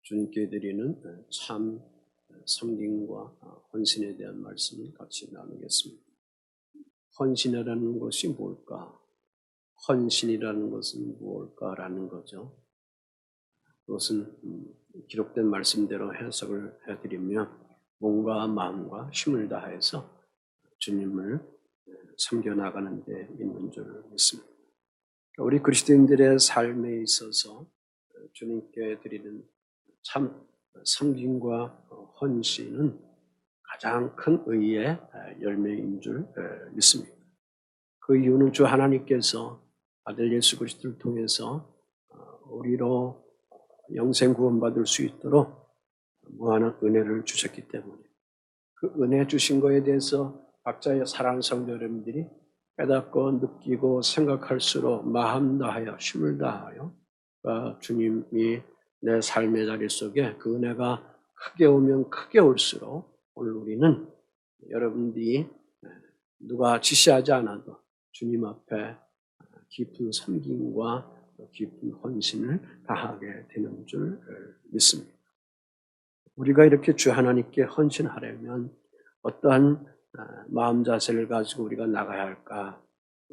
주님께 드리는 참 섬김과 헌신에 대한 말씀을 같이 나누겠습니다. 헌신이라는 것이 뭘까? 헌신이라는 것은 무엇일까라는 거죠. 그것은 기록된 말씀대로 해석을 해드리면 몸과 마음과 힘을 다해서 주님을 섬겨나가는 데 있는 줄 믿습니다. 우리 그리스도인들의 삶에 있어서 주님께 드리는 참 섬김과 헌신은 가장 큰 의의 열매인 줄 믿습니다. 그 이유는 주 하나님께서 아들 예수 그리스도를 통해서 우리로 영생 구원받을 수 있도록 무한한 은혜를 주셨기 때문에 그 은혜 주신 것에 대해서 각자의 사랑하는 성도 여러분들이 깨닫고 느끼고 생각할수록 마음 다하여 힘을 다하여 주님이 내 삶의 자리 속에 그 은혜가 크게 오면 크게 올수록 오늘 우리는 여러분들이 누가 지시하지 않아도 주님 앞에 깊은 섬김과 깊은 헌신을 다하게 되는 줄 믿습니다. 우리가 이렇게 주 하나님께 헌신하려면 어떠한 마음 자세를 가지고 우리가 나가야 할까?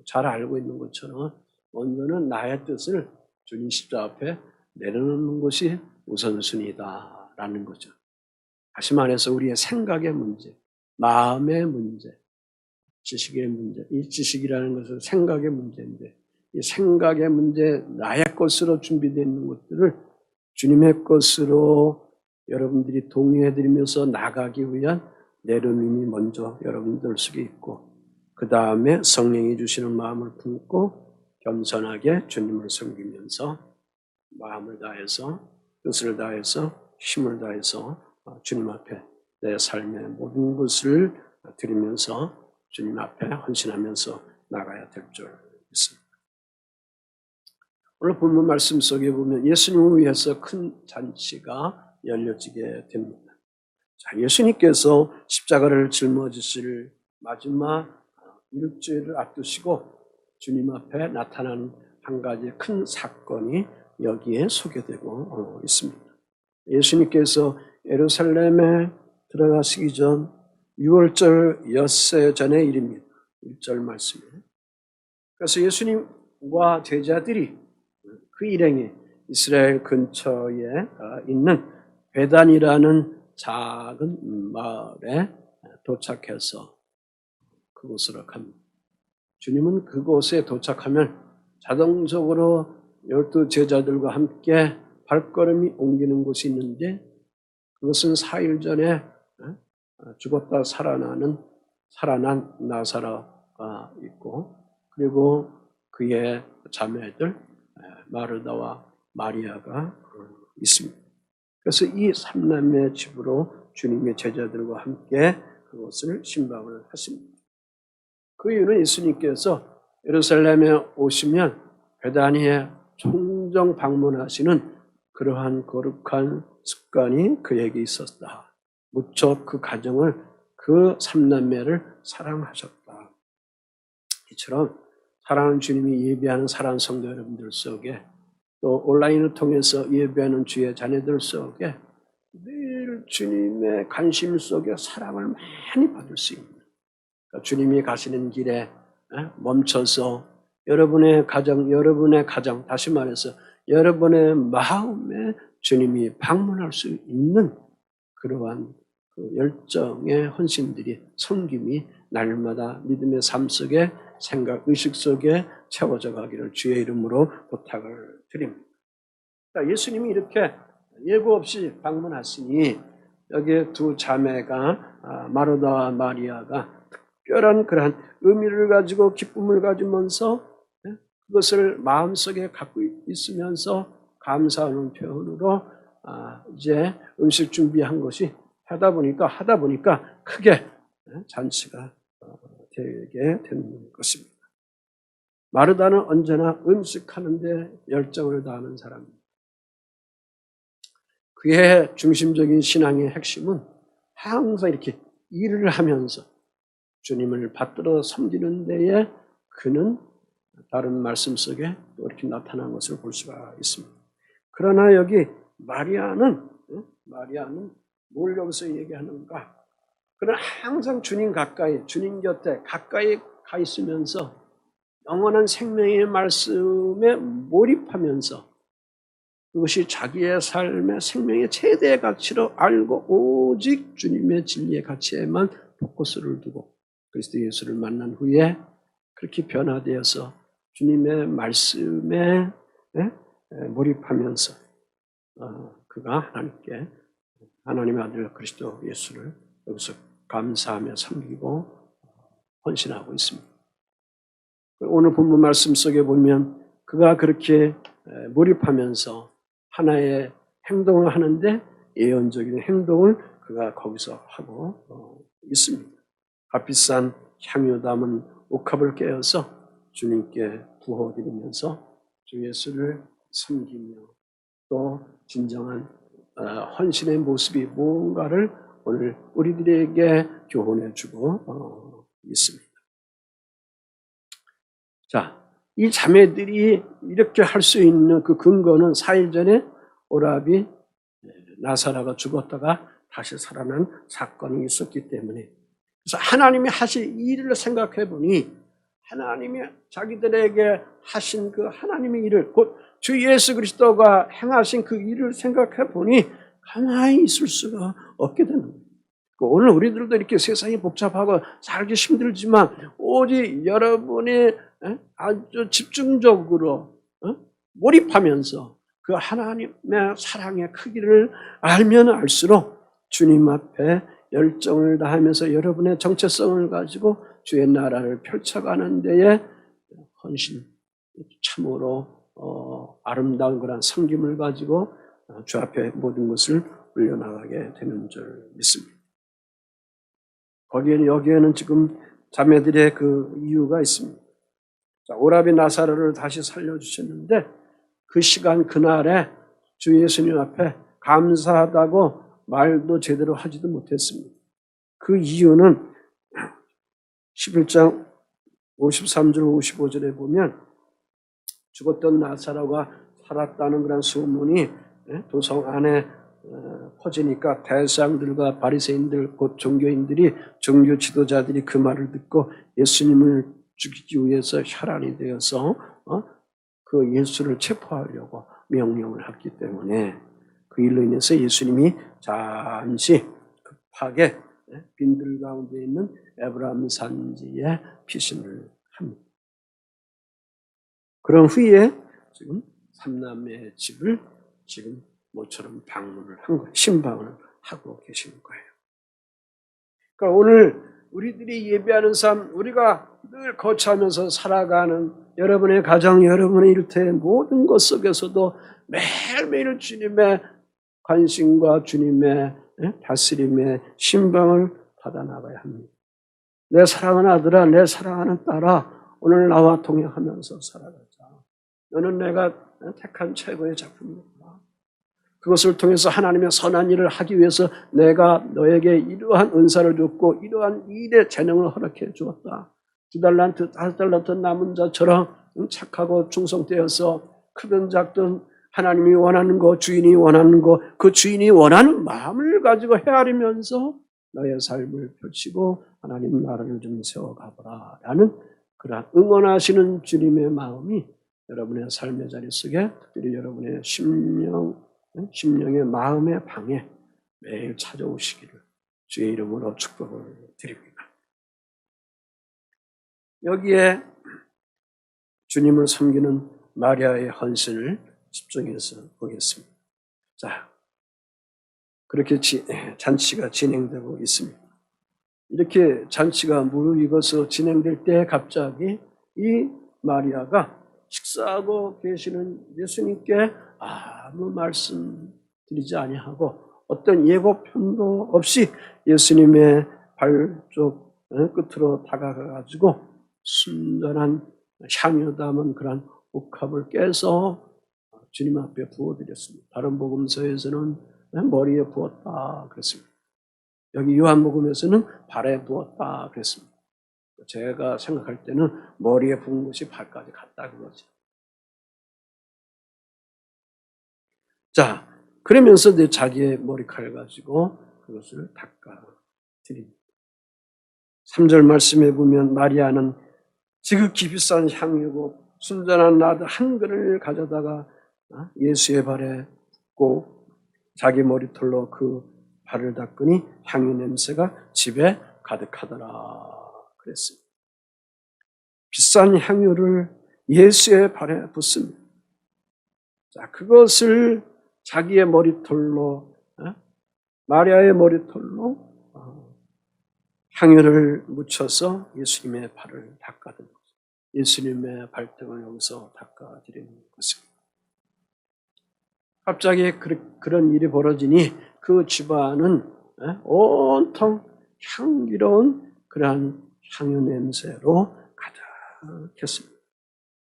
잘 알고 있는 것처럼 먼저는 나의 뜻을 주님 십자 앞에 내려놓는 것이 우선순위다라는 거죠. 다시 말해서 우리의 생각의 문제, 마음의 문제, 지식의 문제, 이 지식이라는 것은 생각의 문제인데 이 생각의 문제, 나의 것으로 준비되어 있는 것들을 주님의 것으로 여러분들이 동의해드리면서 나가기 위한 내려놓음이 먼저 여러분들 속에 있고 그 다음에 성령이 주시는 마음을 품고 겸손하게 주님을 섬기면서 마음을 다해서 뜻을 다해서 힘을 다해서 주님 앞에 내 삶의 모든 것을 드리면서 주님 앞에 헌신하면서 나가야 될 줄 믿습니다. 오늘 본문 말씀 속에 보면 예수님을 위해서 큰 잔치가 열려지게 됩니다. 자, 예수님께서 십자가를 짊어지실 마지막 일주일을 앞두시고 주님 앞에 나타난 한 가지 큰 사건이 여기에 소개되고 있습니다. 예수님께서 예루살렘에 들어가시기 전 6월절 엿새 전의 일입니다. 1절 말씀이에요. 그래서 예수님과 제자들이 그 일행이 이스라엘 근처에 있는 베단이라는 작은 마을에 도착해서 그곳으로 갑니다. 주님은 그곳에 도착하면 자동적으로 12 제자들과 함께 발걸음이 옮기는 곳이 있는데 그것은 4일 전에 죽었다 살아난 나사로가 있고 그리고 그의 자매들 마르다와 마리아가 있습니다. 그래서 이 3남매 집으로 주님의 제자들과 함께 그것을 신방을 하십니다. 그 이유는 예수님께서 예루살렘에 오시면 베다니에 종종 방문하시는 그러한 거룩한 습관이 그에게 있었다. 무척 그 가정을 그 3남매를 사랑하셨다. 이처럼 사랑하는 주님이 예배하는 사랑하는 성도 여러분들 속에 또 온라인을 통해서 예배하는 주의 자녀들 속에 늘 주님의 관심 속에 사랑을 많이 받을 수 있는 그러니까 주님이 가시는 길에 멈춰서 여러분의 가정 다시 말해서 여러분의 마음에 주님이 방문할 수 있는 그러한 그 열정의 헌신들이 섬김이 날마다 믿음의 삶 속에 생각, 의식 속에 채워져 가기를 주의 이름으로 부탁을 드립니다. 그러니까 예수님이 이렇게 예고 없이 방문하시니 여기에 두 자매가 마르다와 마리아가 특별한 그러한 의미를 가지고 기쁨을 가지면서 그것을 마음속에 갖고 있으면서 감사하는 표현으로 이제 음식 준비한 것이 하다 보니까 크게 잔치가 되게 되는 것입니다. 마르다는 언제나 음식하는데 열정을 다하는 사람입니다. 그의 중심적인 신앙의 핵심은 항상 이렇게 일을 하면서 주님을 받들어 섬기는 데에 그는 다른 말씀 속에 또 이렇게 나타난 것을 볼 수가 있습니다. 그러나 여기 마리아는 마리아는 뭘 여기서 얘기하는가? 그러나 항상 주님 가까이, 주님 곁에 가까이 가 있으면서 영원한 생명의 말씀에 몰입하면서 그것이 자기의 삶의 생명의 최대의 가치로 알고 오직 주님의 진리의 가치에만 포커스를 두고 그리스도 예수를 만난 후에 그렇게 변화되어서 주님의 말씀에 몰입하면서 그가 하나님께 하나님의 아들 그리스도 예수를 여기서 감사하며 섬기고 헌신하고 있습니다. 오늘 본문 말씀 속에 보면 그가 그렇게 몰입하면서 하나의 행동을 하는데 예언적인 행동을 그가 거기서 하고 있습니다. 값비싼 향유 담은 옥합을 깨어서 주님께 부어드리면서 주 예수를 섬기며 또 진정한 헌신의 모습이 무언가를 오늘 우리들에게 교훈해주고 있습니다. 자, 이 자매들이 이렇게 할 수 있는 그 근거는 4일 전에 오라비 나사라가 죽었다가 다시 살아난 사건이 있었기 때문에 그래서 하나님이 하실 일을 생각해 보니 하나님이 자기들에게 하신 그 하나님의 일을 곧 주 예수 그리스도가 행하신 그 일을 생각해 보니 가만히 있을 수가 없게 되는 거예요. 오늘 우리들도 이렇게 세상이 복잡하고 살기 힘들지만 오직 여러분이 아주 집중적으로 몰입하면서 그 하나님의 사랑의 크기를 알면 알수록 주님 앞에 열정을 다하면서 여러분의 정체성을 가지고 주의 나라를 펼쳐가는 데에 헌신, 참으로 아름다운 그런 섬김을 가지고 주 앞에 모든 것을 올려나가게 되는 줄 믿습니다. 여기에는 지금 자매들의 그 이유가 있습니다. 자, 오라비 나사로를 다시 살려주셨는데 그 시간 그날에 주 예수님 앞에 감사하다고 말도 제대로 하지도 못했습니다. 그 이유는 11장 53절 55절에 보면 죽었던 나사로가 살았다는 그런 소문이 도성 안에 퍼지니까 대사장들과 바리새인들 곧 종교인들이 종교 지도자들이 그 말을 듣고 예수님을 죽이기 위해서 혈안이 되어서 그 예수를 체포하려고 명령을 했기 때문에 그 일로 인해서 예수님이 잠시 급하게 빈들 가운데 있는 에브라임 산지에 피신을 합니다. 그런 후에 지금 삼남매의 집을 지금 모처럼 방문을 한 거예요. 신방을 하고 계시는 거예요. 그러니까 오늘 우리들이 예배하는 삶, 우리가 늘 거쳐하면서 살아가는 여러분의 가정, 여러분의 일터의 모든 것 속에서도 매일매일 주님의 관심과 주님의 다스림의 신방을 받아나가야 합니다. 내 사랑하는 아들아, 내 사랑하는 딸아, 오늘 나와 동행하면서 살아가자. 너는 내가 택한 최고의 작품이다. 그것을 통해서 하나님의 선한 일을 하기 위해서 내가 너에게 이러한 은사를 줬고 이러한 일의 재능을 허락해 주었다. 2달란트, 5달란트 남은 자처럼 착하고 충성되어서 크든 작든 하나님이 원하는 거, 주인이 원하는 거, 그 주인이 원하는 마음을 가지고 헤아리면서 너의 삶을 펼치고 하나님 나라를 좀 세워가보라 라는 그러한 응원하시는 주님의 마음이 여러분의 삶의 자리 속에 특별히 여러분의 심령의 마음의 방에 매일 찾아오시기를 주의 이름으로 축복을 드립니다. 여기에 주님을 섬기는 마리아의 헌신을 집중해서 보겠습니다. 자, 그렇게 잔치가 진행되고 있습니다. 이렇게 잔치가 무르익어서 진행될 때 갑자기 이 마리아가 식사하고 계시는 예수님께 아무 말씀 드리지 아니하고 어떤 예고편도 없이 예수님의 발쪽 끝으로 다가가가지고 순전한 향유 담은 그런 옥합을 깨서 주님 앞에 부어드렸습니다. 다른 복음서에서는 머리에 부었다 그랬습니다. 여기 요한복음에서는 발에 부었다 그랬습니다. 제가 생각할 때는 머리에 부은 것이 발까지 갔다 그거죠. 자, 그러면서 내 자기의 머리칼 가지고 그것을 닦아드립니다. 3절 말씀에 보면 마리아는 지극히 비싼 향유고 순전한 나드 한 그릇을 가져다가 예수의 발에 붓고 자기 머리털로 그 발을 닦으니 향유 냄새가 집에 가득하더라 그랬습니다. 비싼 향유를 예수의 발에 붓습니다. 자, 그것을 자기의 머리털로, 마리아의 머리털로 향유를 묻혀서 예수님의 발을 닦아드린 거죠. 예수님의 발등을 여기서 닦아드리는 것입니다. 갑자기 그런 일이 벌어지니 그 집안은 온통 향기로운 그러한 향유 냄새로 가득했습니다.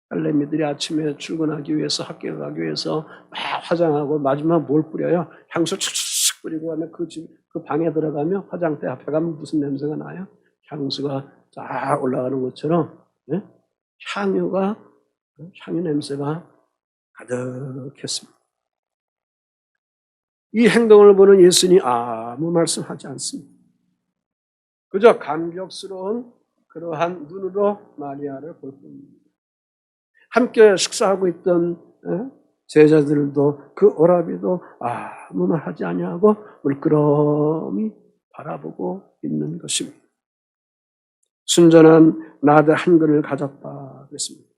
딸내미들이 아침에 출근하기 위해서 학교에 가기 위해서 막 화장하고 마지막 뭘 뿌려요? 향수 촥촥 뿌리고 가면 그 방에 들어가면 화장대 앞에 가면 무슨 냄새가 나요? 향수가 쫙 올라가는 것처럼 향유 냄새가 가득했습니다. 이 행동을 보는 예수님이 아무 말씀하지 않습니다. 그저 감격스러운 그러한 눈으로 마리아를 볼 뿐입니다. 함께 식사하고 있던 제자들도 그 오라비도 아무 말 하지 아니하고 물끄러미 바라보고 있는 것입니다. 순전한 나드 한 그릇을 가졌다 그랬습니다.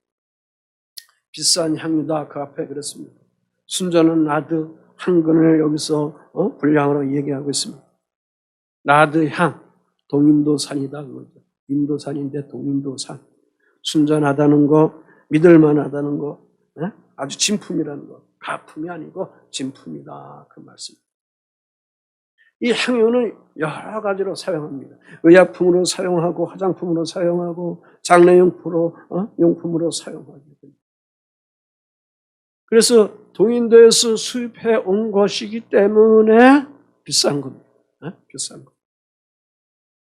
비싼 향유다 그 앞에 그랬습니다. 순전한 나드 한 그릇을 여기서 분량으로 얘기하고 있습니다. 나드 향, 동인도산이다 그거죠. 인도산인데 동인도산. 순전하다는 거, 믿을만하다는 거, 아주 진품이라는 거, 가품이 아니고 진품이다 그 말씀. 이 향유는 여러 가지로 사용합니다. 의약품으로 사용하고 화장품으로 사용하고 장례용품으로 사용하게 됩니다. 그래서 동인도에서 수입해 온 것이기 때문에 비싼 겁니다. 비싼 거.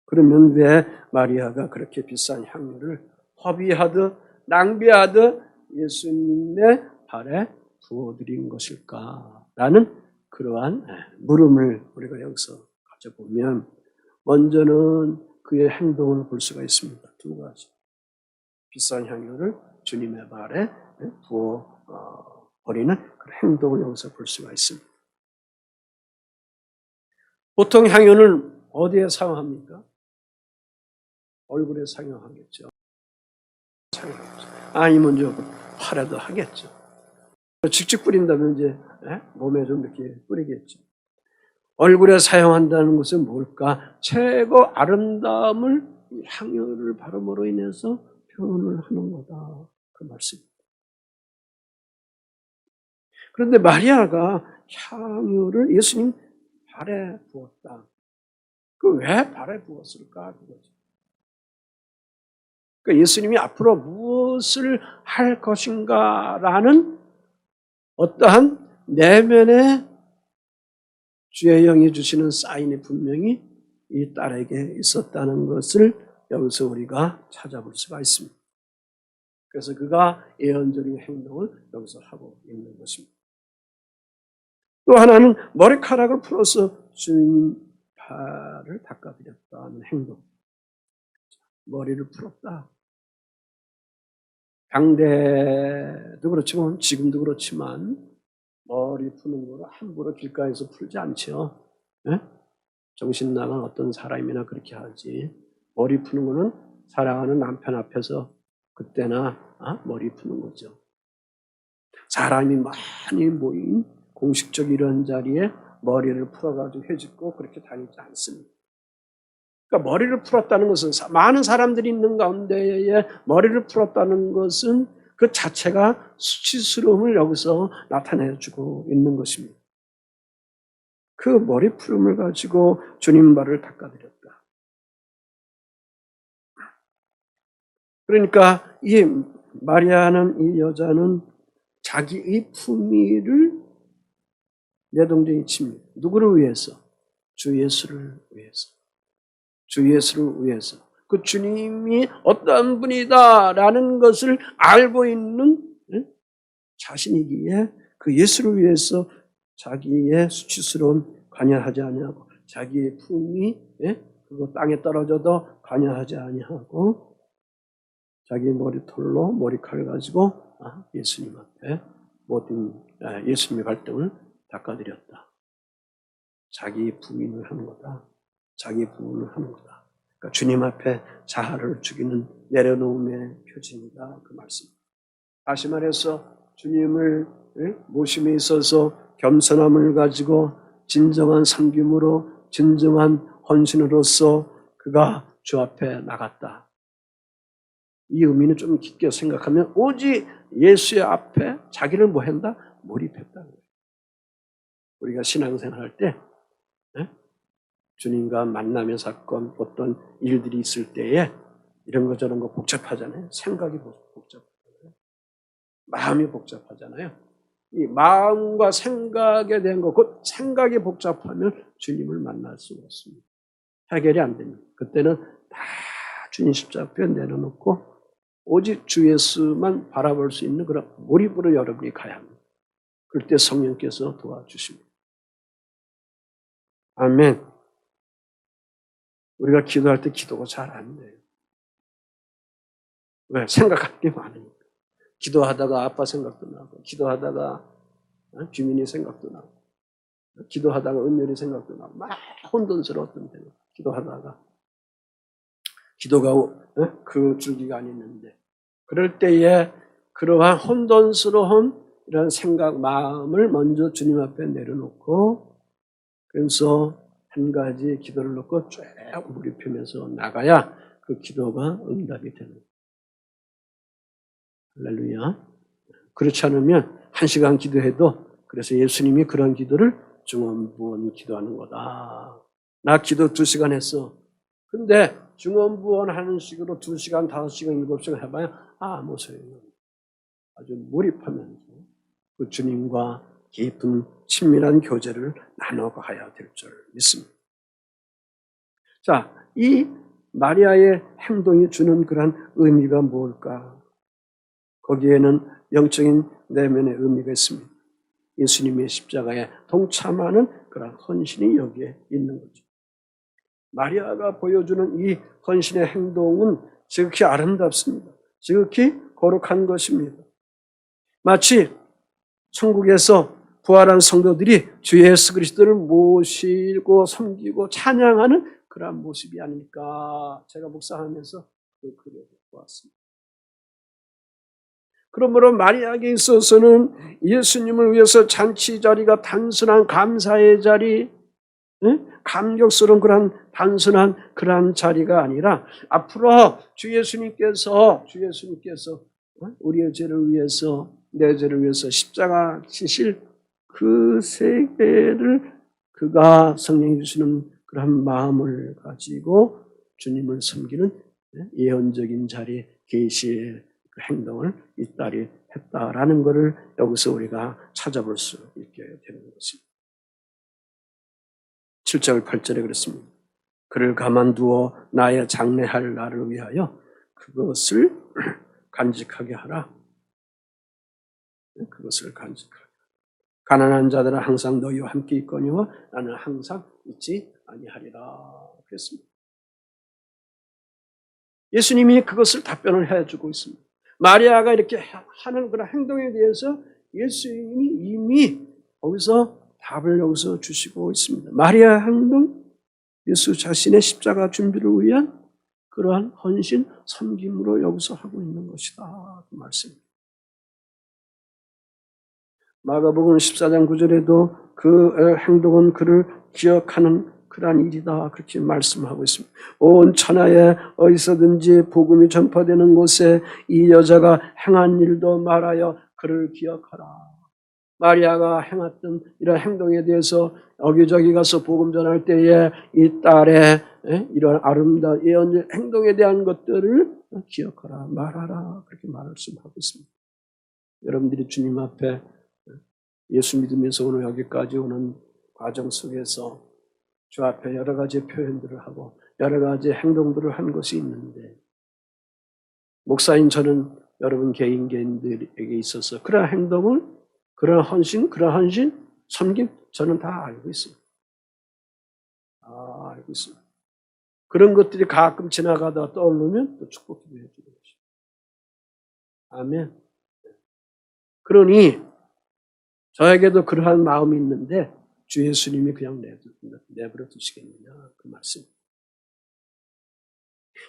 그러면 왜 마리아가 그렇게 비싼 향유를 허비하듯 낭비하듯 예수님의 발에 부어드린 것일까라는 그러한 물음을 우리가 여기서 가져보면 먼저는 그의 행동을 볼 수가 있습니다. 두 가지. 비싼 향유를 주님의 발에 부어 버리는 그 행동을 여기서 볼 수가 있습니다. 보통 향유는 어디에 사용합니까? 얼굴에 사용하겠죠. 아니면 저 팔에도 하겠죠. 직접 뿌린다면 이제 몸에 좀 이렇게 뿌리겠죠. 얼굴에 사용한다는 것은 뭘까? 최고 아름다움을 향유를 바름으로 인해서 표현을 하는 거다. 그 말씀입니다. 그런데 마리아가 향유를 예수님 발에 부었다. 그 왜 발에 부었을까? 그거죠. 그러니까 예수님이 앞으로 무엇을 할 것인가라는 어떠한 내면의 주의 영이 주시는 사인이 분명히 이 딸에게 있었다는 것을 여기서 우리가 찾아볼 수가 있습니다. 그래서 그가 예언적인 행동을 여기서 하고 있는 것입니다. 또 하나는 머리카락을 풀어서 주님 발을 닦아드렸다는 행동. 머리를 풀었다. 당대도 그렇지만 지금도 그렇지만 머리 푸는 거를 함부로 길가에서 풀지 않죠. 정신 나간 어떤 사람이나 그렇게 하지. 머리 푸는 거는 사랑하는 남편 앞에서 그때나 머리 푸는 거죠. 사람이 많이 모인 공식적 이런 자리에 머리를 풀어가지고 헤집고 그렇게 다니지 않습니다. 그러니까 머리를 풀었다는 것은 많은 사람들이 있는 가운데에 머리를 풀었다는 것은 그 자체가 수치스러움을 여기서 나타내주고 있는 것입니다. 그 머리 푸름을 가지고 주님 발을 닦아드렸다. 그러니까 이 마리아는 이 여자는 자기의 품위를 내동댕이 칩니다. 누구를 위해서? 주 예수를 위해서. 주 예수를 위해서. 그 주님이 어떤 분이다라는 것을 알고 있는 자신이기에 그 예수를 위해서 자기의 수치스러운 관여하지 아니하고 자기의 품이 그거 땅에 떨어져도 관여하지 아니하고 자기 머리털로 머리칼 가지고 예수님 앞에 모든 예수님의 발등을 닦아드렸다. 자기 부인을 하는 거다. 자기 부인을 하는 거다. 그러니까 주님 앞에 자아를 죽이는 내려놓음의 표징이다. 그 말씀. 다시 말해서 주님을 모심에 있어서 겸손함을 가지고 진정한 섬김으로 진정한 헌신으로서 그가 주 앞에 나갔다. 이 의미는 좀 깊게 생각하면 오직 예수의 앞에 자기를 뭐 한다? 몰입했다. 우리가 신앙생활할 때 주님과 만남의 사건, 어떤 일들이 있을 때에 이런 거 저런 거 복잡하잖아요. 생각이 복잡하잖아요. 마음이 복잡하잖아요. 이 마음과 생각에 대한 거, 그 생각이 복잡하면 주님을 만날 수가 없습니다. 해결이 안 됩니다. 그때는 다 주님 십자가 앞에 내려놓고 오직 주 예수만 바라볼 수 있는 그런 몰입으로 여러분이 가야 합니다. 그럴 때 성령께서 도와주십니다. 아멘. 우리가 기도할 때 기도가 잘 안 돼요. 왜? 생각할 게 많으니까. 기도하다가 아빠 생각도 나고, 기도하다가 주민이 생각도 나고, 기도하다가 은열이 생각도 나고, 막 혼돈스러웠던 데는 기도하다가 기도가 그 줄기가 안 있는데 그럴 때에 그러한 혼돈스러운 이런 생각, 마음을 먼저 주님 앞에 내려놓고 그래서 한 가지 기도를 놓고 쭉 몰입하면서 나가야 그 기도가 응답이 되는 거예요. 할렐루야. 그렇지 않으면 1시간 기도해도 그래서 예수님이 그런 기도를 중언부언 기도하는 거다. 나 기도 2시간 했어. 근데 중언부언 하는 식으로 2시간, 5시간, 7시간 해봐야 아무 소용이 없어요. 아주 몰입하면서 그 주님과 깊은 친밀한 교제를 나눠가야 될 줄 믿습니다. 자, 이 마리아의 행동이 주는 그런 의미가 뭘까? 거기에는 영적인 내면의 의미가 있습니다. 예수님의 십자가에 동참하는 그런 헌신이 여기에 있는 거죠. 마리아가 보여주는 이 헌신의 행동은 지극히 아름답습니다. 지극히 거룩한 것입니다. 마치 천국에서 부활한 성도들이 주 예수 그리스도를 모시고 섬기고 찬양하는 그런 모습이 아닐까 제가 묵상하면서 그 글을 보았습니다. 그러므로 마리아에게 있어서는 예수님을 위해서 잔치 자리가 단순한 감사의 자리, 감격스러운 그런 단순한 그런 자리가 아니라 앞으로 주 예수님께서 우리의 죄를 위해서 내 죄를 위해서 십자가 지실 그 세계를 그가 성령이 주시는 그런 마음을 가지고 주님을 섬기는 예언적인 자리, 계시의 그 행동을 이 딸이 했다라는 것을 여기서 우리가 찾아볼 수 있게 되는 것입니다. 7절 8절에 그렇습니다. 그를 가만두어 나의 장래할 날을 위하여 그것을 간직하게 하라. 그것을 간직하게. 가난한 자들은 항상 너희와 함께 있거니와 나는 항상 있지 아니하리라. 그랬습니다. 예수님이 그것을 답변을 해주고 있습니다. 마리아가 이렇게 하는 그런 행동에 대해서 예수님이 이미 거기서 답을 여기서 주시고 있습니다. 마리아의 행동, 예수 자신의 십자가 준비를 위한 그러한 헌신, 섬김으로 여기서 하고 있는 것이다. 그 말씀입니다. 마가복음 14장 9절에도 그 행동은 그를 기억하는 그러한 일이다. 그렇게 말씀하고 있습니다. 온 천하에 어디서든지 복음이 전파되는 곳에 이 여자가 행한 일도 말하여 그를 기억하라. 마리아가 행했던 이런 행동에 대해서 여기저기 가서 복음 전할 때에 이 딸의 이런 아름다운 예언 행동에 대한 것들을 기억하라, 말하라. 그렇게 말씀하고 있습니다. 여러분들이 주님 앞에 예수 믿으면서 오늘 여기까지 오는 과정 속에서 주 앞에 여러 가지 표현들을 하고 여러 가지 행동들을 한 것이 있는데 목사인 저는 여러분 개인들에게 있어서 그런 행동을 그런 헌신 섬김? 저는 다 알고 있습니다. 알고 있습니다. 그런 것들이 가끔 지나가다 떠오르면 또 축복기도 해주는 것입니다. 아멘. 그러니 저에게도 그러한 마음이 있는데 주 예수님이 그냥 내버려 두시겠느냐 그 말씀입니다.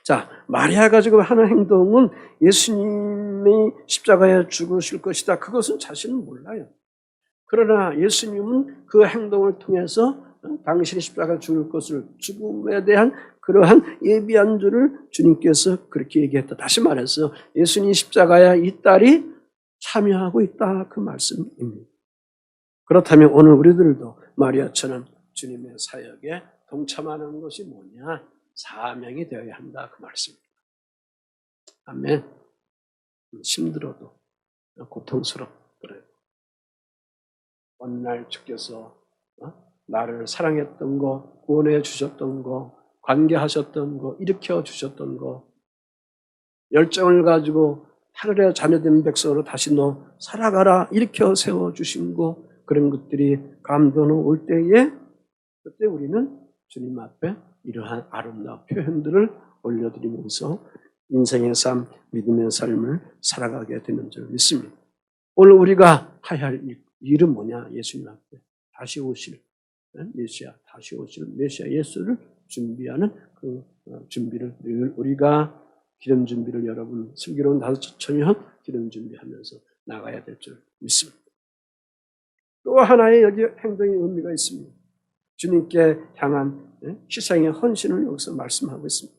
자, 마리아가 지금 하는 행동은 예수님이 십자가에 죽으실 것이다. 그것은 자신은 몰라요. 그러나 예수님은 그 행동을 통해서 당신이 십자가에 죽을 것을 죽음에 대한 그러한 예비한 줄을 주님께서 그렇게 얘기했다. 다시 말해서 예수님 십자가에 이 딸이 참여하고 있다. 그 말씀입니다. 그렇다면 오늘 우리들도 마리아처럼 주님의 사역에 동참하는 것이 뭐냐? 사명이 되어야 한다. 그 말씀입니다. 아멘. 힘들어도 고통스럽더라도 어느 날 주께서 나를 사랑했던 거, 구원해 주셨던 거, 관계하셨던 거, 일으켜 주셨던 거, 열정을 가지고 하늘의 자녀된 백성으로 다시 너 살아가라 일으켜 세워주신 거, 그런 것들이 감동이 올 때에 그때 우리는 주님 앞에 이러한 아름다운 표현들을 올려드리면서 인생의 삶, 믿음의 삶을 살아가게 되는 줄 믿습니다. 오늘 우리가 해야 할 일은 뭐냐? 예수님 앞에 다시 오실 메시아, 다시 오실 메시아 예수를 준비하는 그 준비를 우리가 기름 준비를 여러분 슬기로운 다섯 처녀 기름 준비하면서 나가야 될 줄 믿습니다. 또 하나의 여기 행동의 의미가 있습니다. 주님께 향한 희생의 헌신을 여기서 말씀하고 있습니다.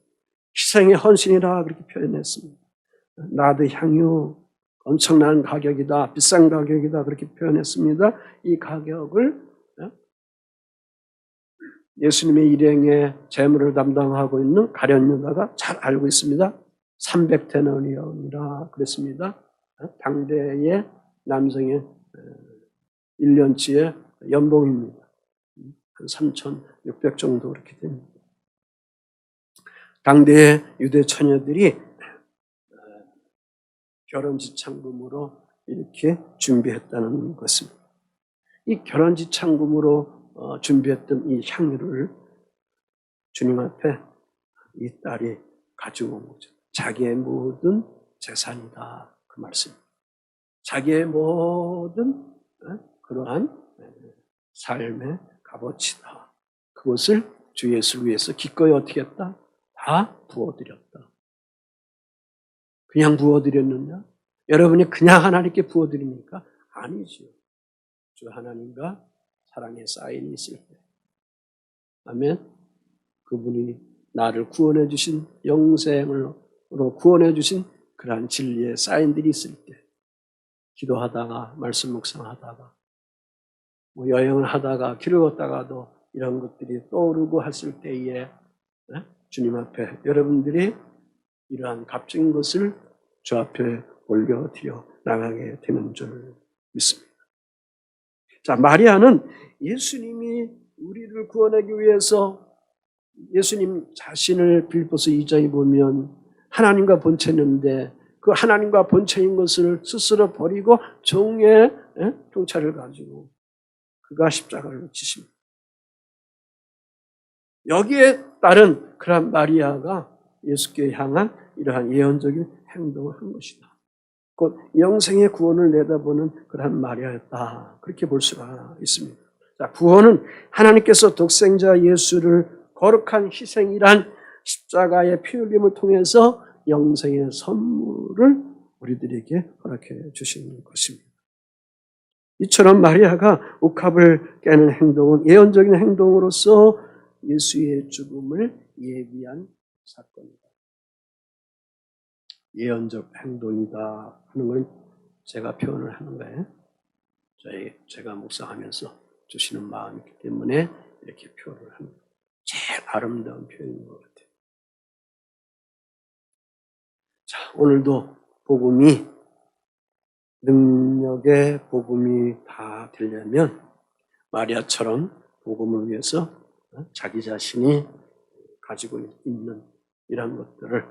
희생의 헌신이라 그렇게 표현했습니다. 나드 향유 엄청난 가격이다, 비싼 가격이다 그렇게 표현했습니다. 이 가격을 예수님의 일행의 재물을 담당하고 있는 가룟 유다가 잘 알고 있습니다. 300데나리온이라 그랬습니다. 당대의 남성의 1년치의 연봉입니다. 한 3,600 정도 그렇게 됩니다. 당대의 유대 처녀들이 결혼지참금으로 이렇게 준비했다는 것입니다. 이 결혼지참금으로 준비했던 이 향유를 주님 앞에 이 딸이 가지고 온 거죠. 자기의 모든 재산이다. 그 말씀입니다. 자기의 모든 그러한 삶의 값어치다. 그것을 주 예수를 위해서 기꺼이 어떻게 했다? 다 부어드렸다. 그냥 부어드렸느냐? 여러분이 그냥 하나님께 부어드립니까? 아니죠. 주 하나님과 사랑의 사인이 있을 때. 아멘. 그분이 나를 구원해 주신 영생으로 구원해 주신 그러한 진리의 사인들이 있을 때. 기도하다가 말씀 묵상하다가 여행을 하다가 길을 걷다가도 이런 것들이 떠오르고 했을 때에 주님 앞에 여러분들이 이러한 값진 것을 주 앞에 올려드려 나가게 되는 줄 믿습니다. 자, 마리아는 예수님이 우리를 구원하기 위해서 예수님 자신을 빌립보서 2장에 보면 하나님과 본체인데 그 하나님과 본체인 것을 스스로 버리고 종의 통찰을 가지고 그가 십자가를 지십니다. 여기에 따른 그런 마리아가 예수께 향한 이러한 예언적인 행동을 한 것이다. 곧 영생의 구원을 내다보는 그러한 마리아였다. 그렇게 볼 수가 있습니다. 자, 구원은 하나님께서 독생자 예수를 거룩한 희생이란 십자가의 피 흘림을 통해서 영생의 선물을 우리들에게 허락해 주시는 것입니다. 이처럼 마리아가 옥합을 깨는 행동은 예언적인 행동으로서 예수의 죽음을 예비한 사건이다. 예언적 행동이다 하는 건 제가 표현을 하는 거예요. 제가 묵상하면서 주시는 마음이기 때문에 이렇게 표현을 하는 거예요. 제일 아름다운 표현인 것 같아요. 자, 오늘도 복음이 능력의 복음이 다 되려면 마리아처럼 복음을 위해서 자기 자신이 가지고 있는 이런 것들을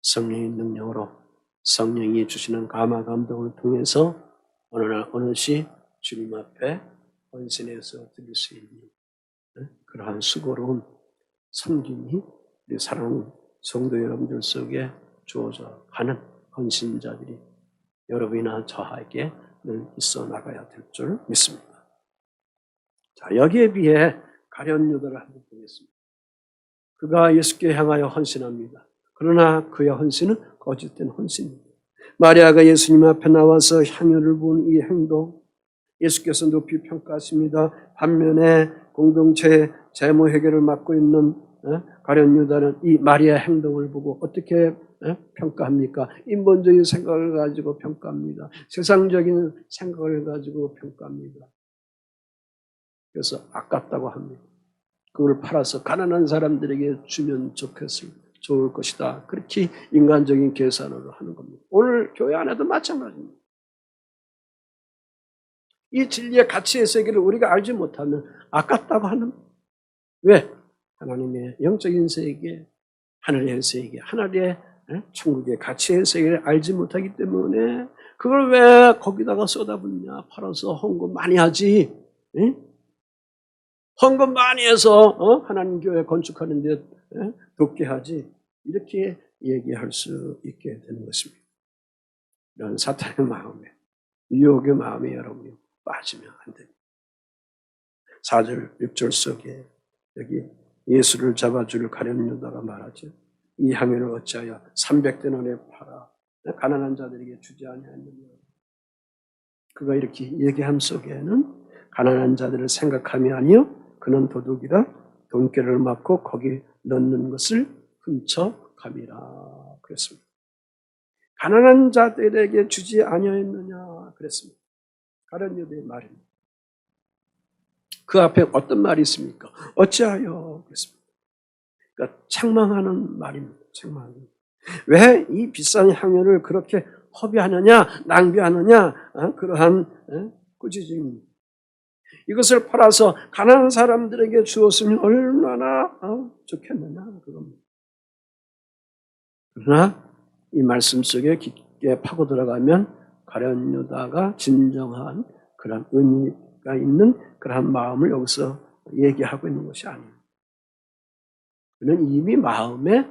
성령의 능력으로 성령이 주시는 감화 감동을 통해서 어느 날 어느 시 주님 앞에 헌신해서 드릴 수 있는 그러한 수고로운 섬김이 우리 사랑하는 성도 여러분들 속에 주어져 가는 헌신자들이 여러분이나 저에게 늘 있어 나가야 될 줄 믿습니다. 자, 여기에 비해 가룟 유다를 한번 보겠습니다. 그가 예수께 향하여 헌신합니다. 그러나 그의 헌신은 거짓된 헌신입니다. 마리아가 예수님 앞에 나와서 향유를 부은 이 행동, 예수께서 높이 평가하십니다. 반면에 공동체의 재무 회계를 맡고 있는 가룟 유다는 이 마리아의 행동을 보고 어떻게 평가합니까? 인본적인 생각을 가지고 평가합니다. 세상적인 생각을 가지고 평가합니다. 그래서 아깝다고 합니다. 그걸 팔아서 가난한 사람들에게 주면 좋을 것이다. 그렇게 인간적인 계산으로 하는 겁니다. 오늘 교회 안에도 마찬가지입니다. 이 진리의 가치의 세계를 우리가 알지 못하면 아깝다고 하는 거예요. 왜? 하나님의 영적인 세계, 하늘의 세계, 하늘의 천국의 가치의 세계를 알지 못하기 때문에 그걸 왜 거기다가 쏟아붓냐? 팔아서 헌금 많이 하지. 헌금 많이 해서 하나님 교회 건축하는 데 돕게 하지. 이렇게 얘기할 수 있게 되는 것입니다. 이런 사탄의 마음에, 유혹의 마음에 여러분이 빠지면 안 됩니다. 4절, 6절 속에 여기 예수를 잡아줄 가룟 유다가 말하죠. 이 향유를 어찌하여 300데나리에 팔아 가난한 자들에게 주지 아니하느냐. 그가 이렇게 얘기함 속에는 가난한 자들을 생각함이 아니요 그는 도둑이라 돈깨를 맞고 거기 넣는 것을 훔쳐감이라 그랬습니다. 가난한 자들에게 주지 아니하였느냐 그랬습니다. 가룟 유다의 말입니다. 그 앞에 어떤 말이 있습니까? 어찌하여 그랬습니다. 그러니까 책망하는 말입니다. 책망하는. 왜 이 비싼 향유를 그렇게 허비하느냐, 낭비하느냐, 그러한 꾸짖음입니다. 이것을 팔아서 가난한 사람들에게 주었으면 얼마나 좋겠느냐 그겁니다. 그러나 이 말씀 속에 깊게 파고 들어가면 가룟 유다가 진정한 그런 의미가 있는 그런 마음을 여기서 얘기하고 있는 것이 아닙니다. 그는 이미 마음에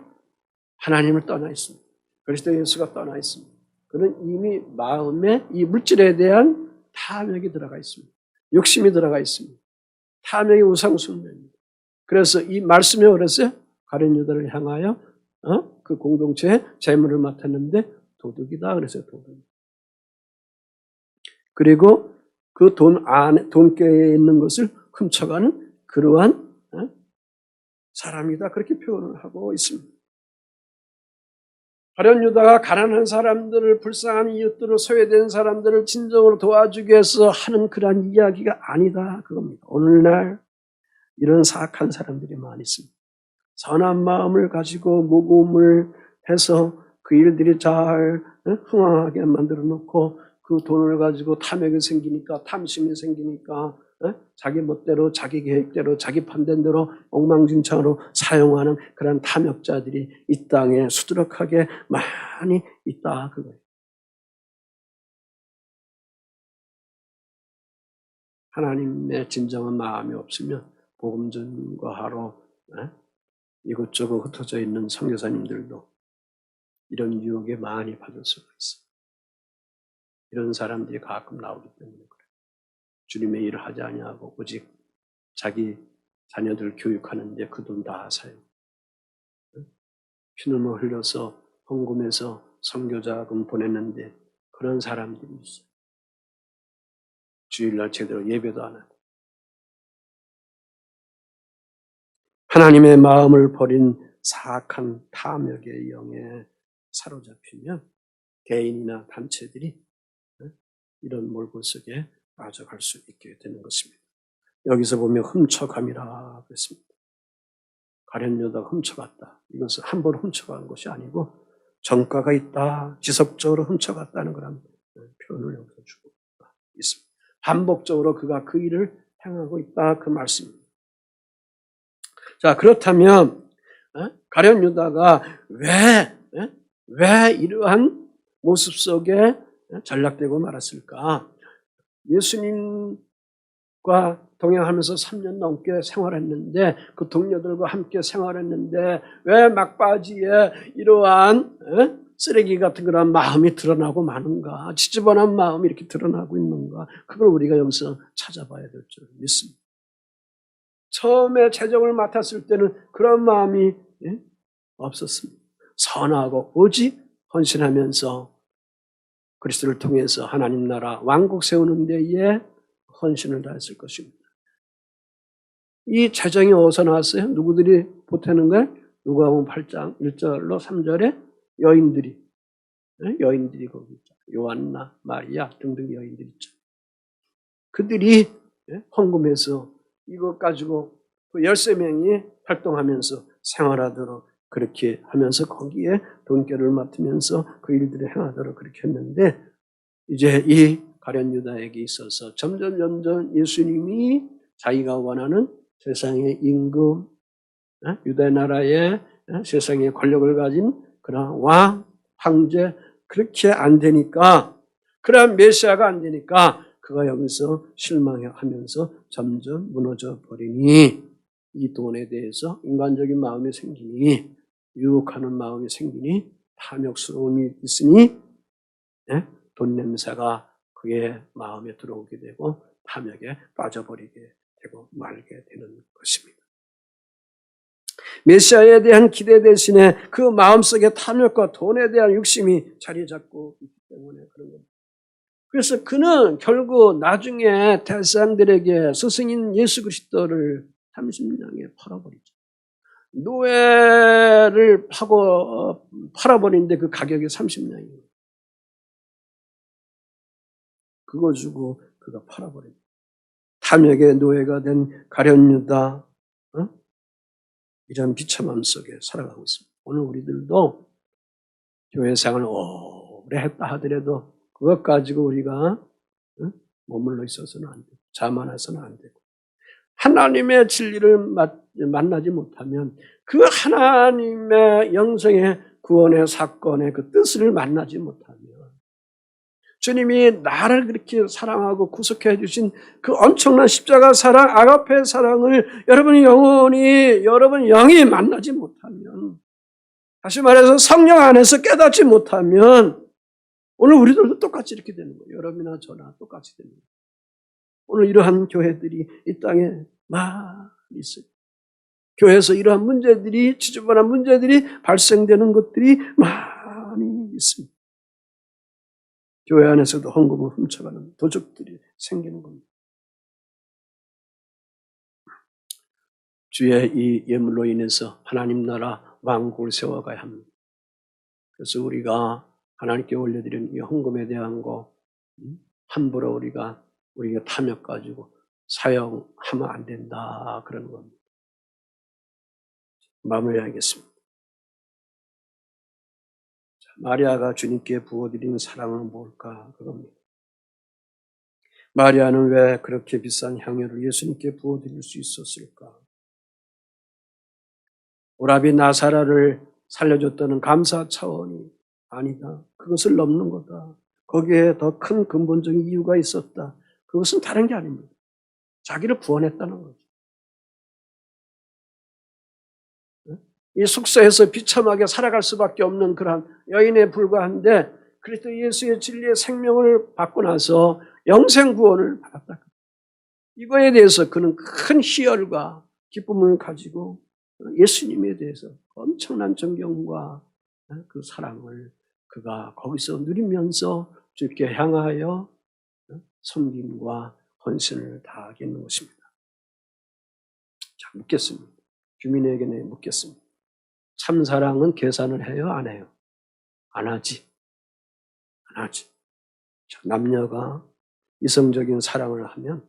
하나님을 떠나 있습니다. 그리스도 예수가 떠나 있습니다. 그는 이미 마음에 이 물질에 대한 탐욕이 들어가 있습니다. 욕심이 들어가 있습니다. 탐욕의 우상숭배입니다. 그래서 이 말씀에 그랬어요. 가룟 유다를 향하여 그 공동체에 재물을 맡았는데 도둑이다 그랬어요. 도둑. 그리고 그 돈 안에 돈깨에 있는 것을 훔쳐가는 그러한 사람이다 그렇게 표현을 하고 있습니다. 가룟 유다가 가난한 사람들을 불쌍한 이웃들을 소외된 사람들을 진정으로 도와주기 위해서 하는 그러한 이야기가 아니다 그겁니다. 오늘날 이런 사악한 사람들이 많이 있습니다. 선한 마음을 가지고 모금을 해서 그 일들이 잘 흥황하게 만들어 놓고 그 돈을 가지고 탐욕이 생기니까 탐심이 생기니까 자기 멋대로 자기 계획대로 자기 판단대로 엉망진창으로 사용하는 그런 탐욕자들이 이 땅에 수두룩하게 많이 있다 그거예요. 하나님의 진정한 마음이 없으면 복음 전거하러 이곳저곳 흩어져 있는 선교사님들도 이런 유혹에 많이 받을 수가 있어요. 이런 사람들이 가끔 나오기 때문에 그래요. 주님의 일을 하지 아니하고 오직 자기 자녀들 교육하는데 그 돈 다 사용. 피눈물 흘려서 헌금해서 선교자금 보냈는데 그런 사람들이 있어요. 주일날 제대로 예배도 안 하고. 하나님의 마음을 버린 사악한 탐욕의 영에 사로잡히면 개인이나 단체들이 이런 몰골 속에 빠져갈 수 있게 되는 것입니다. 여기서 보면 훔쳐감이라 그랬습니다. 가룟 유다가 훔쳐갔다. 이것은 한 번 훔쳐간 것이 아니고 전과가 있다. 지속적으로 훔쳐갔다는 그런 표현을 여기서 주고 있습니다. 반복적으로 그가 그 일을 행하고 있다. 그 말씀입니다. 자, 그렇다면 가룟 유다가 왜 이러한 모습 속에 전락되고 말았을까? 예수님 동행하면서 3년 넘게 생활했는데 그 동료들과 함께 생활했는데 왜 막바지에 이러한 쓰레기 같은 그런 마음이 드러나고 마는가? 지저분한 마음이 이렇게 드러나고 있는가? 그걸 우리가 여기서 찾아봐야 될 줄 믿습니다. 처음에 재정을 맡았을 때는 그런 마음이 없었습니다. 선하고 오직 헌신하면서 그리스도를 통해서 하나님 나라 왕국 세우는 데에 헌신을 다했을 것입니다. 이 재정이 어디서 나왔어요? 누구들이 보태는 걸? 누가복음 8장 1절로 3절에 여인들이 거기 있죠. 요한나, 마리아 등등 여인들이 있죠. 그들이 헌금해서 이것 가지고 그 13명이 활동하면서 생활하도록 그렇게 하면서 거기에 돈결을 맡으면서 그 일들을 행하도록 그렇게 했는데 이제 이 가룟 유다에게 있어서 점점 예수님이 자기가 원하는 세상의 임금, 유다 나라의 세상의 권력을 가진 그런 왕, 황제 그렇게 안 되니까 그런 메시아가 안 되니까 그가 여기서 실망하면서 점점 무너져 버리니 이 돈에 대해서 인간적인 마음이 생기니 유혹하는 마음이 생기니 탐욕스러움이 있으니 돈 냄새가 그의 마음에 들어오게 되고 탐욕에 빠져버리게 되고 말게 되는 것입니다. 메시아에 대한 기대 대신에 그 마음속에 탐욕과 돈에 대한 욕심이 자리 잡고 있기 때문에 그런 겁니다. 그래서 그는 결국 나중에 대상들에게 스승인 예수 그리스도를 30냥에 팔아버리죠. 노예를 팔아버리는데 그 가격이 30냥이에요. 그거 주고 그가 팔아버립니다. 탐욕의 노예가 된 가룟 유다, 이런 비참함 속에 살아가고 있습니다. 오늘 우리들도 교회 생활을 오래 했다 하더라도 그것 가지고 우리가 머물러 있어서는 안 되고 자만해서는 안 되고 하나님의 진리를 만나지 못하면 그 하나님의 영생의 구원의 사건의 그 뜻을 만나지 못하면 주님이 나를 그렇게 사랑하고 구속해 주신 그 엄청난 십자가 사랑, 아가페 사랑을 여러분이 영이 만나지 못하면, 다시 말해서 성령 안에서 깨닫지 못하면 오늘 우리들도 똑같이 이렇게 되는 거예요. 여러분이나 저나 똑같이 되는 거예요. 오늘 이러한 교회들이 이 땅에 많이 있어요. 교회에서 이러한 문제들이, 지저분한 문제들이 발생되는 것들이 많이 있습니다. 교회 안에서도 헌금을 훔쳐가는 도적들이 생기는 겁니다. 주의 이 예물로 인해서 하나님 나라 왕국을 세워가야 합니다. 그래서 우리가 하나님께 올려드리는 이 헌금에 대한 거 함부로 우리가 탐욕 가지고 사용하면 안 된다 그런 겁니다. 마무리하겠습니다. 마리아가 주님께 부어드리는 사랑은 뭘까? 그겁니다. 마리아는 왜 그렇게 비싼 향유를 예수님께 부어드릴 수 있었을까? 오라비 나사라를 살려줬다는 감사 차원이 아니다. 그것을 넘는 거다. 거기에 더 큰 근본적인 이유가 있었다. 그것은 다른 게 아닙니다. 자기를 구원했다는 거죠. 이 숙소에서 비참하게 살아갈 수밖에 없는 그런 여인에 불과한데 그리스도 예수의 진리의 생명을 받고 나서 영생 구원을 받았다. 이거에 대해서 그는 큰 희열과 기쁨을 가지고 예수님에 대해서 엄청난 존경과 그 사랑을 그가 거기서 누리면서 주께 향하여 섬김과 헌신을 다하겠는 것입니다. 자, 묻겠습니다. 주민에게 묻겠습니다. 참 사랑은 계산을 해요? 안 해요? 안 하지. 안 하지. 자, 남녀가 이성적인 사랑을 하면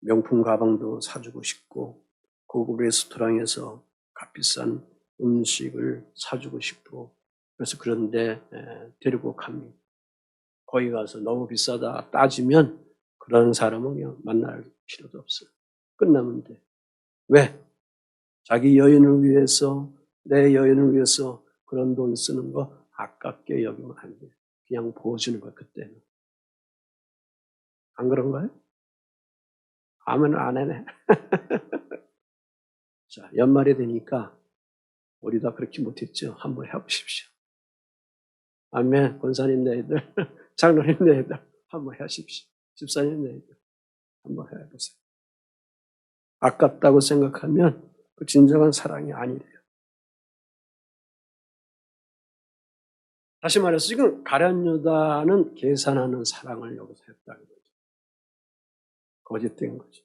명품 가방도 사주고 싶고 고급 레스토랑에서 값비싼 음식을 사주고 싶고 그래서 그런데 데리고 갑니다. 거기 가서 너무 비싸다 따지면 그런 사람은 그냥 만날 필요도 없어요. 끝나면 돼. 왜? 자기 여인을 위해서 내 여인을 위해서 그런 돈 쓰는 거 아깝게 여기면 안 돼. 그냥 보여주는 거야 그때는. 안 그런가요? 아멘 안 하네. 자, 연말이 되니까 우리 다 그렇게 못했죠. 한번 해보십시오. 아멘. 권사님 네들, 장로님 네들 한번 하십시오. 집사님 네들 한번 해보세요. 아깝다고 생각하면 그 진정한 사랑이 아니래요. 다시 말해서 지금 가룟 유다는 계산하는 사랑을 여기서 했다는 거죠. 거짓된 거죠.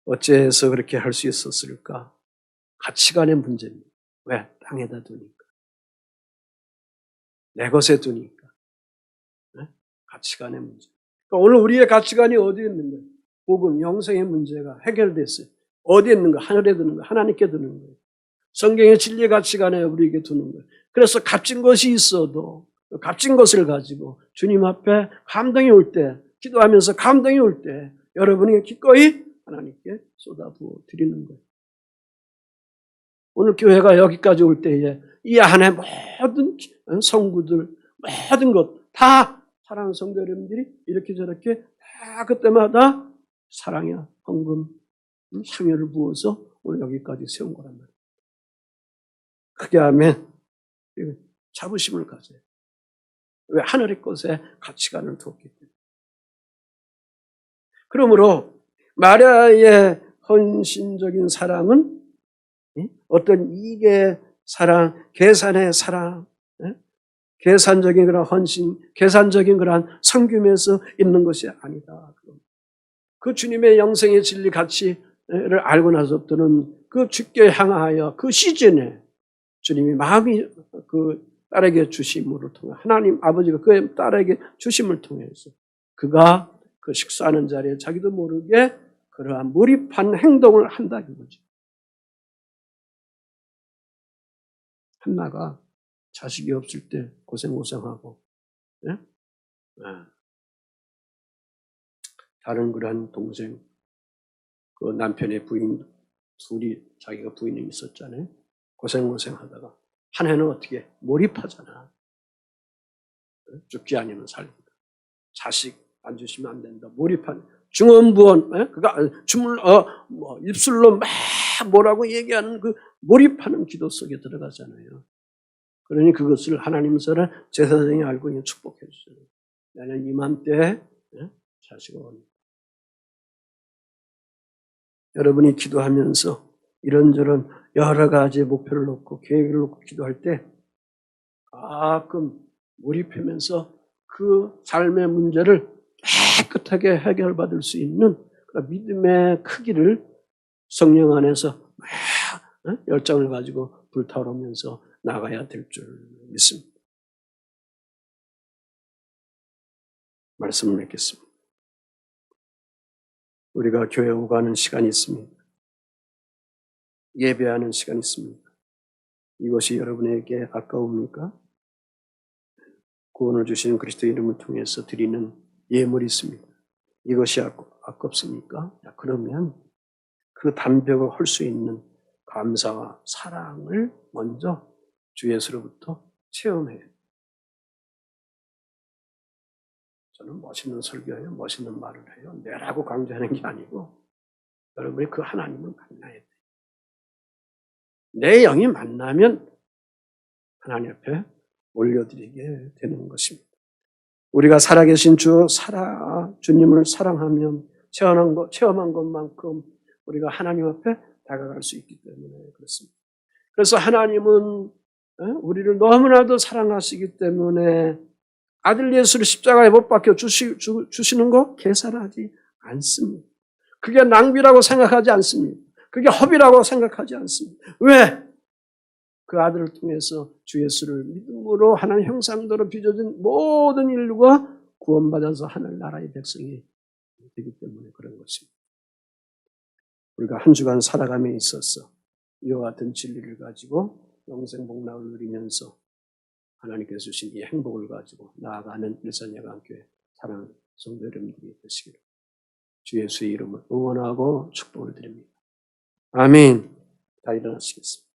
어째서 그렇게 할 수 있었을까? 가치관의 문제입니다. 왜? 땅에다 두니까. 내 것에 두니까. 네? 가치관의 문제. 그러니까 오늘 우리의 가치관이 어디에 있는가? 복음, 영생의 문제가 해결됐어요. 어디에 있는가? 하늘에 두는 거, 하나님께 두는 거예요. 성경의 진리의 가치관에 우리에게 두는 거예요. 그래서 값진 것이 있어도 값진 것을 가지고 주님 앞에 감동이 올 때, 기도하면서 감동이 올 때 여러분이 기꺼이 하나님께 쏟아부어 드리는 거예요. 오늘 교회가 여기까지 올 때에 이 안에 모든 성구들, 모든 것 다 사랑하는 성도 여러분들이 이렇게 저렇게 다 그때마다 사랑의 헌금, 상여를 부어서 오늘 여기까지 세운 거란 말이에요. 크게 하면 자부심을 가져요. 왜? 하늘의 것에 가치관을 두었기 때문에. 그러므로 마리아의 헌신적인 사랑은 어떤 이익의 사랑, 계산의 사랑, 계산적인 그런 헌신, 계산적인 그런 섬김에서 있는 것이 아니다. 그 주님의 영생의 진리 가치를 알고 나서부터는 그 주께 향하여 그 시즌에 주님이 마음이 그 딸에게 주심으로 통해 하나님 아버지가 그의 딸에게 주심을 통해서 그가 그 식사하는 자리에 자기도 모르게 그러한 몰입한 행동을 한다는 거죠. 한나가 자식이 없을 때 고생하고, 예? 다른 그러한 동생, 그 남편의 부인, 둘이 자기가 부인이 있었잖아요. 고생하다가 한 해는 어떻게 몰입하잖아. 죽기 아니면 살기다. 자식 안 주시면 안 된다. 몰입한 중언부언, 그가 입술로 막 뭐라고 얘기하는 그 몰입하는 기도 속에 들어가잖아요. 그러니 그것을 하나님께서는 제사장이 알고 축복해 주세요. 나는 이맘때 자식을 원한다. 여러분이 기도하면서 이런저런 여러 가지 목표를 놓고 계획을 놓고 기도할 때 가끔 몰입하면서 그 삶의 문제를 깨끗하게 해결받을 수 있는 그런 믿음의 크기를 성령 안에서 열정을 가지고 불타오르면서 나가야 될 줄 믿습니다. 말씀을 맺겠습니다. 우리가 교회 오가는 시간이 있습니다. 예배하는 시간이 있습니다. 이것이 여러분에게 아까웁니까? 구원을 주시는 그리스도 이름을 통해서 드리는 예물이 있습니다. 이것이 아깝습니까? 그러면 그 담벽을 헐 수 있는 감사와 사랑을 먼저 주 예수로부터 체험해요. 저는 멋있는 설교예요. 멋있는 말을 해요. 내라고 강조하는 게 아니고 여러분이 그 하나님을 만나야 돼요. 내 영이 만나면 하나님 앞에 올려드리게 되는 것입니다. 우리가 살아계신 주님을 사랑하면 체험한 것만큼 우리가 하나님 앞에 다가갈 수 있기 때문에 그렇습니다. 그래서 하나님은 우리를 너무나도 사랑하시기 때문에 아들 예수를 십자가에 못 박혀 주시는 거 계산하지 않습니다. 그게 낭비라고 생각하지 않습니다. 그게 허비라고 생각하지 않습니다. 왜? 그 아들을 통해서 주 예수를 믿음으로 하나님 형상대로 빚어진 모든 인류가 구원받아서 하늘나라의 백성이 되기 때문에 그런 것입니다. 우리가 한 주간 살아감에 있어서 이와 같은 진리를 가지고 영생 복락을 누리면서 하나님께서 주신 이 행복을 가지고 나아가는 일산예강교회 사랑하는 성도 여러분들이 되시기를 주 예수의 이름을 응원하고 축복을 드립니다. 아멘. 다 일어나시겠습니다.